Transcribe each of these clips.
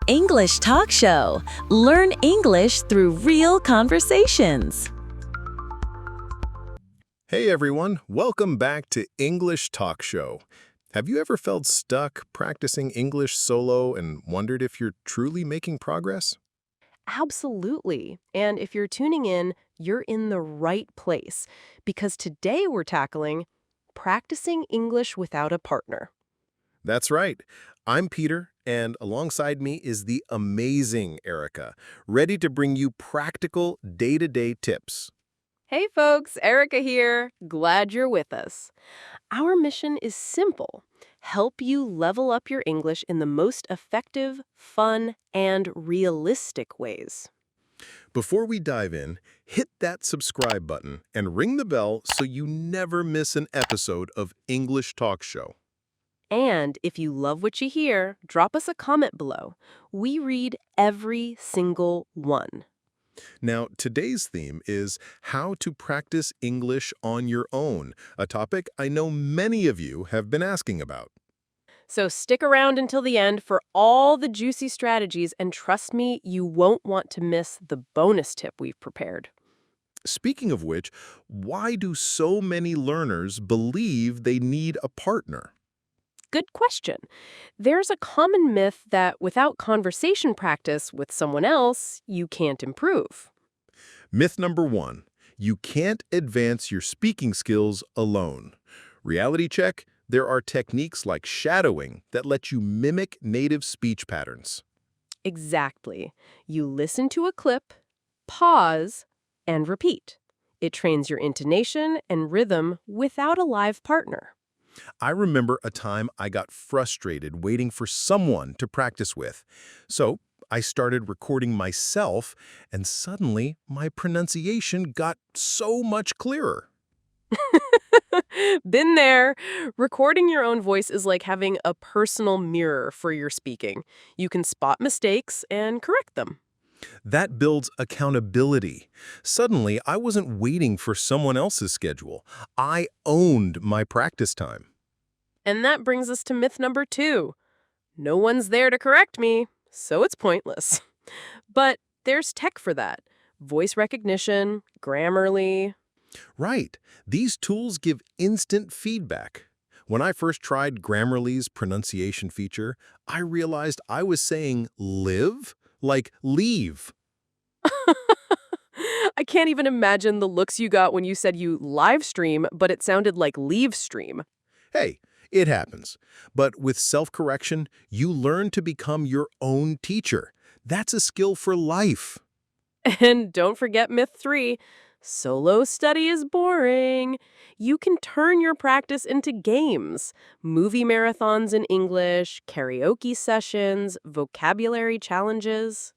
English Talk Show. Learn English through real conversations. Hey everyone, welcome back to English Talk Show. Have you ever felt stuck practicing English solo and wondered if you're truly making progress? Absolutely. And if you're tuning in, you're in the right place because today we're tackling practicing English without a partner. That's right. I'm Peter, and alongside me is the amazing Erica, ready to bring you practical day-to-day tips. Hey folks, Erica here. Glad you're with us. Our mission is simple. Help you level up your English in the most effective, fun, and realistic ways. Before we dive in, hit that subscribe button and ring the bell so you never miss an episode of English Talk Show. And if you love what you hear, drop us a comment below. We read every single one. Now, today's theme is how to practice English on your own, a topic I know many of you have been asking about. So stick around until the end for all the juicy strategies, and trust me, you won't want to miss the bonus tip we've prepared. Speaking of which, why do so many learners believe they need a partner? Good question. There's a common myth that without conversation practice with someone else, you can't improve. Myth number 1, you can't advance your speaking skills alone. Reality check, there are techniques like shadowing that let you mimic native speech patterns. Exactly. You listen to a clip, pause, and repeat. It trains your intonation and rhythm without a live partner. I remember a time I got frustrated waiting for someone to practice with. So I started recording myself, and suddenly my pronunciation got so much clearer. Been there. Recording your own voice is like having a personal mirror for your speaking. You can spot mistakes and correct them. That builds accountability. Suddenly, I wasn't waiting for someone else's schedule. I owned my practice time. And that brings us to myth number 2. No one's there to correct me, so it's pointless. But there's tech for that. Voice recognition, Grammarly. Right. These tools give instant feedback. When I first tried Grammarly's pronunciation feature, I realized I was saying live like leave. I can't even imagine the looks you got when you said you live stream, but it sounded like leave stream. Hey, it happens. But with self-correction, you learn to become your own teacher. That's a skill for life. And don't forget myth 3. Solo study is boring. You can turn your practice into games. Movie marathons in English, karaoke sessions, vocabulary challenges.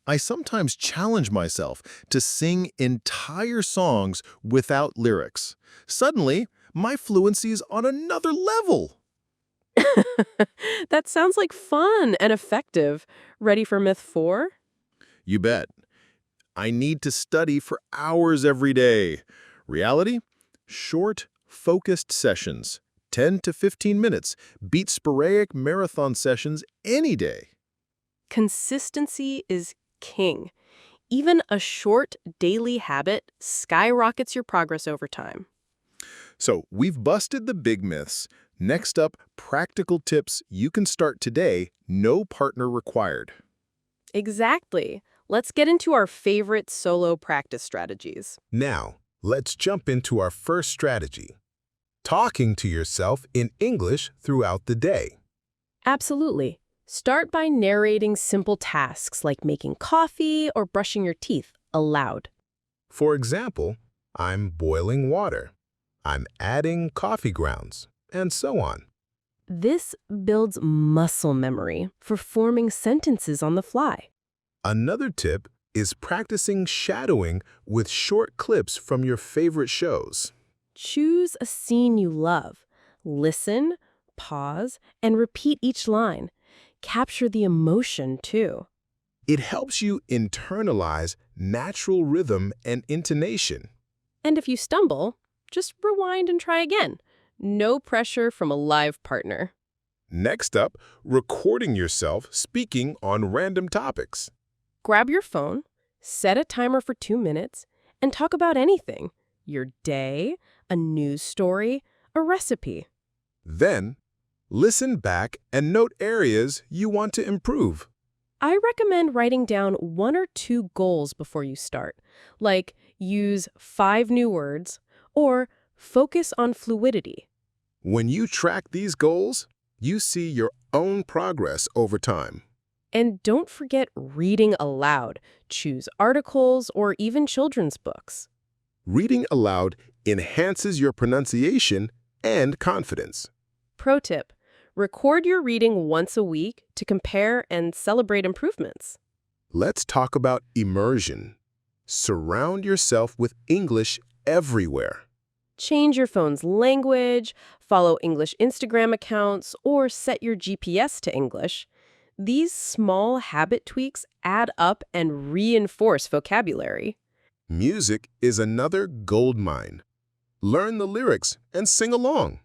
I sometimes challenge myself to sing entire songs without lyrics. Suddenly, my fluency is on another level. That sounds like fun and effective. Ready for myth 4? You bet. I need to study for hours every day. Reality? Short, focused sessions. 10 to 15 minutes. Beat sporadic marathon sessions any day. Consistency is king. Even a short daily habit skyrockets your progress over time. So we've busted the big myths. Next up, practical tips you can start today, no partner required. Exactly. Let's get into our favorite solo practice strategies. Now, let's jump into our first strategy. Talking to yourself in English throughout the day. Absolutely. Start by narrating simple tasks like making coffee or brushing your teeth aloud. For example, I'm boiling water. I'm adding coffee grounds, and so on. This builds muscle memory for forming sentences on the fly. Another tip is practicing shadowing with short clips from your favorite shows. Choose a scene you love. Listen, pause, and repeat each line. Capture the emotion, too. It helps you internalize natural rhythm and intonation. And if you stumble, just rewind and try again. No pressure from a live partner. Next up, recording yourself speaking on random topics. Grab your phone, set a timer for 2 minutes, and talk about anything. Your day, a news story, a recipe. Then, listen back and note areas you want to improve. I recommend writing down 1 or 2 goals before you start, like use 5 new words or focus on fluidity. When you track these goals, you see your own progress over time. And don't forget reading aloud. Choose articles or even children's books. Reading aloud enhances your pronunciation and confidence. Pro tip: record your reading once a week to compare and celebrate improvements. Let's talk about immersion. Surround yourself with English everywhere. Change your phone's language, follow English Instagram accounts, or set your GPS to English. These small habit tweaks add up and reinforce vocabulary. Music is another gold mine. Learn the lyrics and sing along.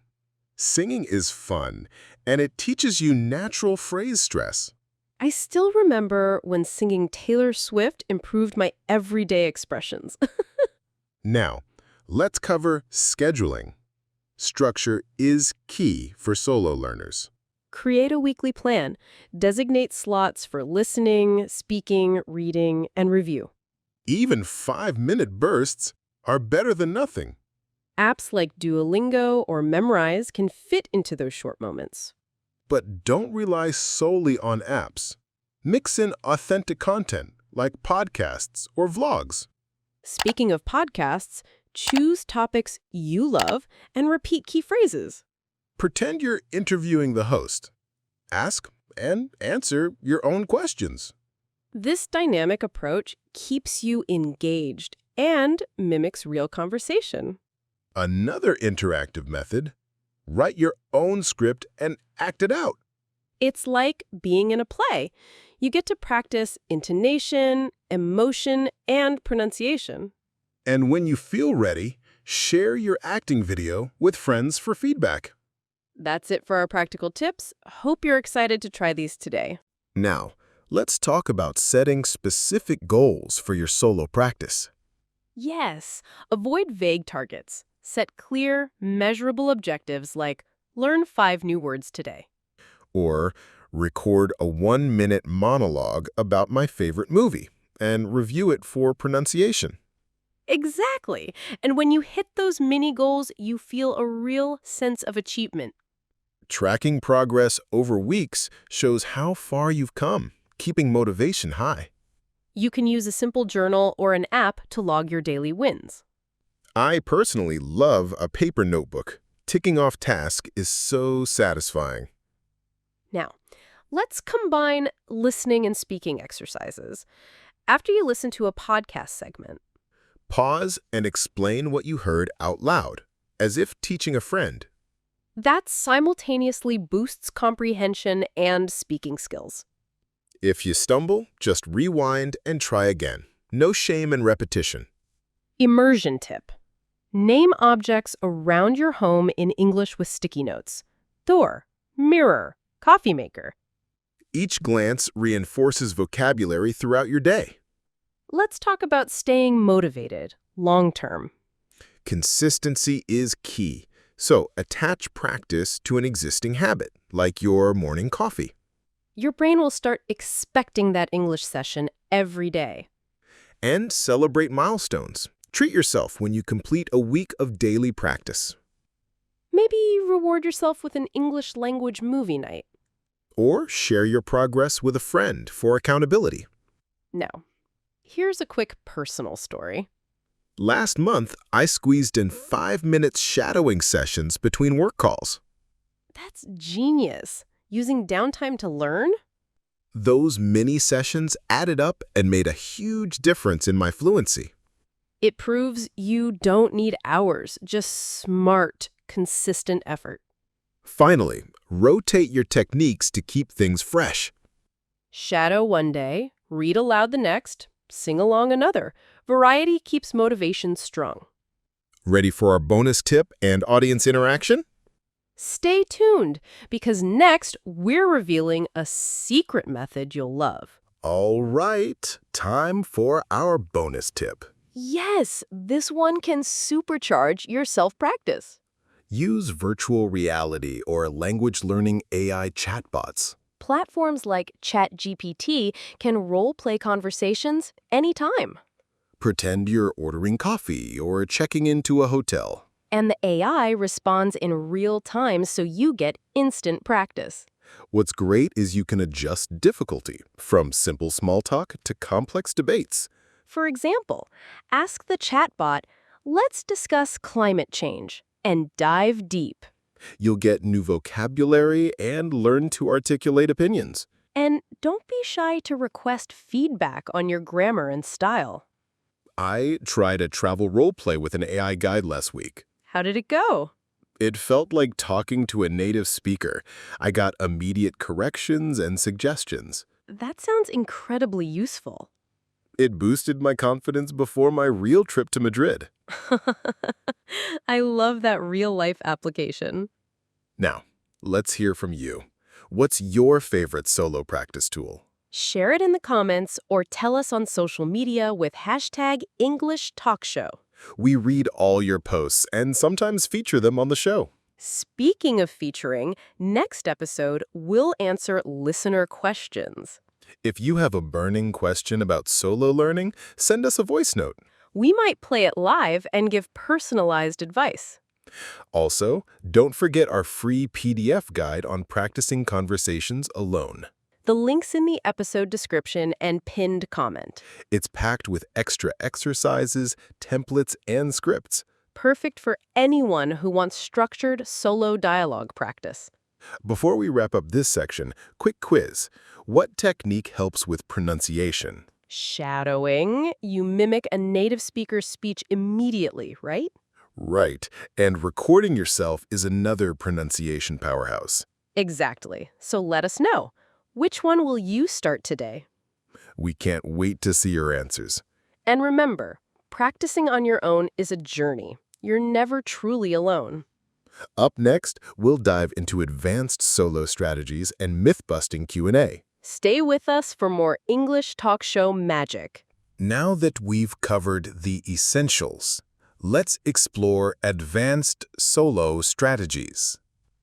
Singing is fun, and it teaches you natural phrase stress. I still remember when singing Taylor Swift improved my everyday expressions. Now, let's cover scheduling. Structure is key for solo learners. Create a weekly plan. Designate slots for listening, speaking, reading, and review. Even 5-minute bursts are better than nothing. Apps like Duolingo or Memrise can fit into those short moments. But don't rely solely on apps. Mix in authentic content like podcasts or vlogs. Speaking of podcasts, choose topics you love and repeat key phrases. Pretend you're interviewing the host. Ask and answer your own questions. This dynamic approach keeps you engaged and mimics real conversation. Another interactive method: write your own script and act it out. It's like being in a play. You get to practice intonation, emotion, and pronunciation. And when you feel ready, share your acting video with friends for feedback. That's it for our practical tips. Hope you're excited to try these today. Now, let's talk about setting specific goals for your solo practice. Yes, avoid vague targets. Set clear, measurable objectives like learn 5 new words today. Or record a 1-minute monologue about my favorite movie and review it for pronunciation. Exactly. And when you hit those mini goals, you feel a real sense of achievement. Tracking progress over weeks shows how far you've come, keeping motivation high. You can use a simple journal or an app to log your daily wins. I personally love a paper notebook. Ticking off tasks is so satisfying. Now, let's combine listening and speaking exercises. After you listen to a podcast segment, Pause and explain what you heard out loud, as if teaching a friend. that simultaneously boosts comprehension and speaking skills. If you stumble, just rewind and try again. No shame in repetition. Immersion tip. Name objects around your home in English with sticky notes. Door, mirror, coffee maker. Each glance reinforces vocabulary throughout your day. Let's talk about staying motivated, long-term. Consistency is key, so attach practice to an existing habit, like your morning coffee. Your brain will start expecting that English session every day. And celebrate milestones. Treat yourself when you complete a week of daily practice. Maybe reward yourself with an English language movie night. Or share your progress with a friend for accountability. Now, here's a quick personal story. Last month, I squeezed in 5 minutes shadowing sessions between work calls. That's genius. Using downtime to learn? Those mini sessions added up and made a huge difference in my fluency. It proves you don't need hours, just smart, consistent effort. Finally, rotate your techniques to keep things fresh. Shadow one day, read aloud the next, sing along another. Variety keeps motivation strong. Ready for our bonus tip and audience interaction? Stay tuned, because next we're revealing a secret method you'll love. All right, time for our bonus tip. Yes, this one can supercharge your self-practice. Use virtual reality or language learning AI chatbots. Platforms like ChatGPT can role-play conversations anytime. Pretend you're ordering coffee or checking into a hotel. And the AI responds in real time, so you get instant practice. What's great is you can adjust difficulty, from simple small talk to complex debates. For example, ask the chatbot, "Let's discuss climate change," and dive deep. You'll get new vocabulary and learn to articulate opinions. And don't be shy to request feedback on your grammar and style. I tried a travel role play with an AI guide last week. How did it go? It felt like talking to a native speaker. I got immediate corrections and suggestions. That sounds incredibly useful. It boosted my confidence before my real trip to Madrid. I love that real-life application. Now, let's hear from you. What's your favorite solo practice tool? Share it in the comments or tell us on social media with #EnglishTalkShow. We read all your posts and sometimes feature them on the show. Speaking of featuring, next episode we'll answer listener questions. If you have a burning question about solo learning, send us a voice note. We might play it live and give personalized advice. Also, don't forget our free PDF guide on practicing conversations alone. The link's in the episode description and pinned comment. It's packed with extra exercises, templates, and scripts. Perfect for anyone who wants structured solo dialogue practice. Before we wrap up this section, quick quiz. What technique helps with pronunciation? Shadowing. You mimic a native speaker's speech immediately, right? Right, and recording yourself is another pronunciation powerhouse. Exactly. So let us know. Which one will you start today? We can't wait to see your answers. And remember, practicing on your own is a journey. You're never truly alone. Up next, we'll dive into advanced solo strategies and myth-busting Q&A. Stay with us for more English talk show magic. Now that we've covered the essentials, let's explore advanced solo strategies.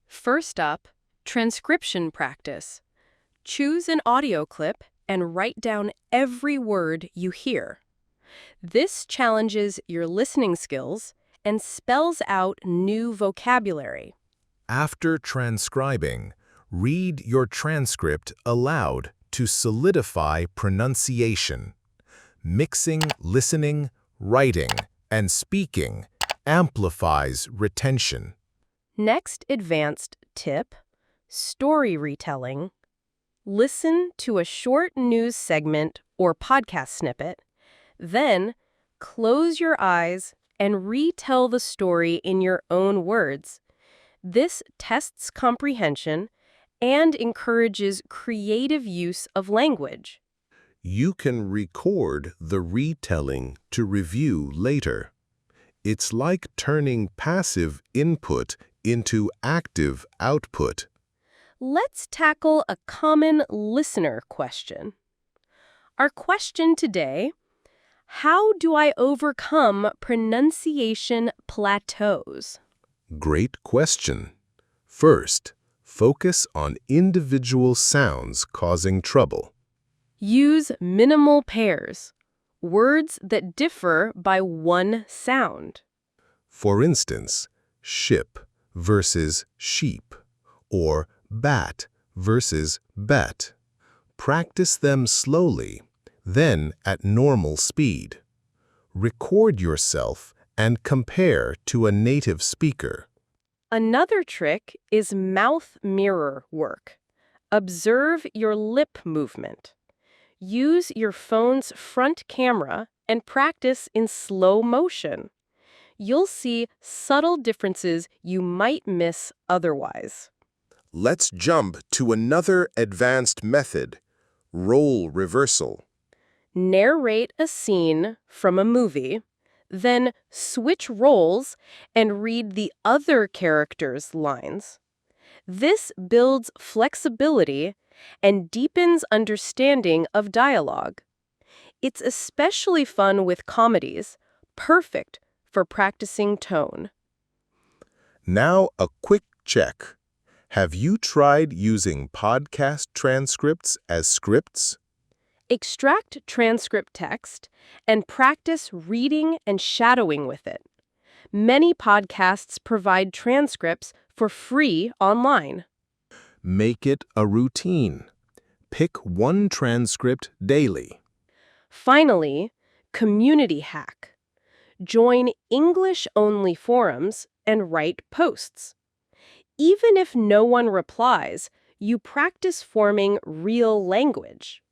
First up, transcription practice. Choose an audio clip and write down every word you hear. This challenges your listening skills and spells out new vocabulary. After transcribing, read your transcript aloud to solidify pronunciation. Mixing, listening, writing, and speaking amplifies retention. Next advanced tip, story retelling. Listen to a short news segment or podcast snippet, then close your eyes and retell the story in your own words. This tests comprehension and encourages creative use of language. You can record the retelling to review later. It's like turning passive input into active output. Let's tackle a common listener question. Our question today: how do I overcome pronunciation plateaus? Great question. First, focus on individual sounds causing trouble. Use minimal pairs, words that differ by one sound. For instance, ship versus sheep, or bat versus bet. Practice them slowly, then at normal speed. Record yourself and compare to a native speaker. Another trick is mouth mirror work. Observe your lip movement. Use your phone's front camera and practice in slow motion. You'll see subtle differences you might miss otherwise. Let's jump to another advanced method, role reversal. Narrate a scene from a movie, then switch roles and read the other character's lines. This builds flexibility and deepens understanding of dialogue. It's especially fun with comedies, perfect for practicing tone. Now, a quick check. Have you tried using podcast transcripts as scripts? Extract transcript text and practice reading and shadowing with it. Many podcasts provide transcripts for free online. Make it a routine. Pick one transcript daily. Finally, community hack. Join English-only forums and write posts. Even if no one replies, you practice forming real language.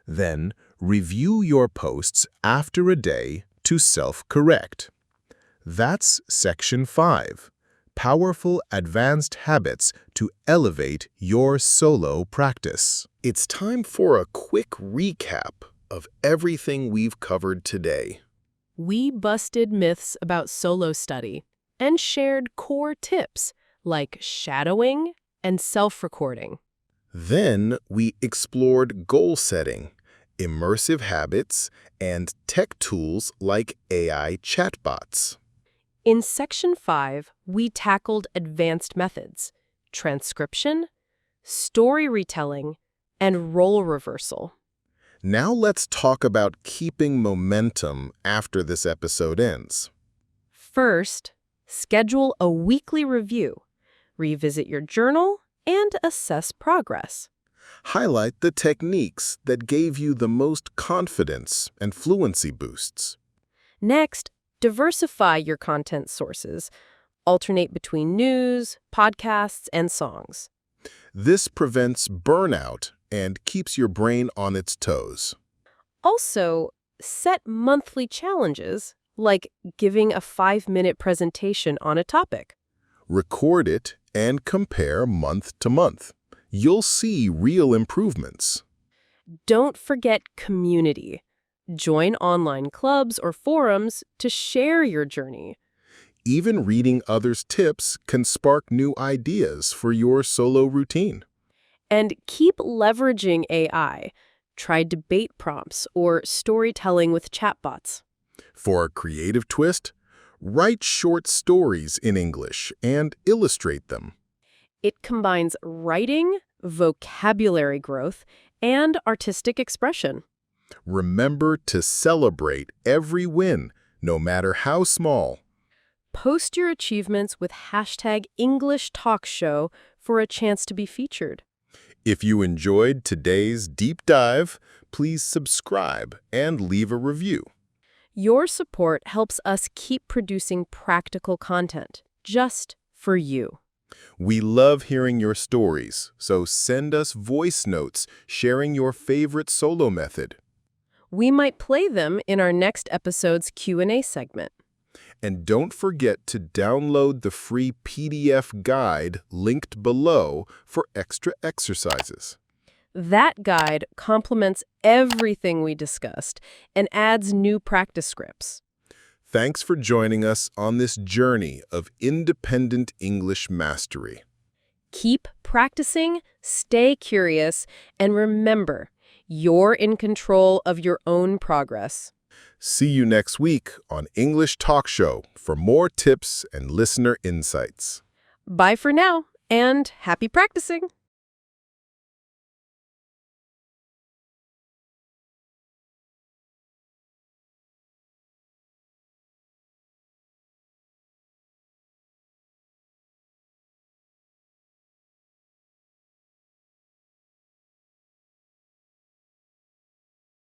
Then, review your posts after a day to self-correct. That's Section 5, Powerful Advanced Habits to Elevate Your Solo Practice. It's time for a quick recap of everything we've covered today. We busted myths about solo study and shared core tips like shadowing and self-recording. Then we explored goal setting, immersive habits, and tech tools like AI chatbots. In Section 5, we tackled advanced methods, transcription, story retelling, and role reversal. Now let's talk about keeping momentum after this episode ends. First, schedule a weekly review, revisit your journal, and assess progress. Highlight the techniques that gave you the most confidence and fluency boosts. Next, diversify your content sources. Alternate between news, podcasts, and songs. This prevents burnout and keeps your brain on its toes. Also, set monthly challenges, like giving a 5-minute presentation on a topic. Record it and compare month to month. You'll see real improvements. Don't forget community. Join online clubs or forums to share your journey. Even reading others' tips can spark new ideas for your solo routine. And keep leveraging AI. Try debate prompts or storytelling with chatbots. For a creative twist, write short stories in English and illustrate them. It combines writing, vocabulary growth, and artistic expression. Remember to celebrate every win, no matter how small. Post your achievements with #EnglishTalkShow for a chance to be featured. If you enjoyed today's deep dive, please subscribe and leave a review. Your support helps us keep producing practical content, just for you. We love hearing your stories, so send us voice notes sharing your favorite solo method. We might play them in our next episode's Q&A segment. And don't forget to download the free PDF guide linked below for extra exercises. That guide complements everything we discussed and adds new practice scripts. Thanks for joining us on this journey of independent English mastery. Keep practicing, stay curious, and remember, you're in control of your own progress. See you next week on English Talk Show for more tips and listener insights. Bye for now, and happy practicing!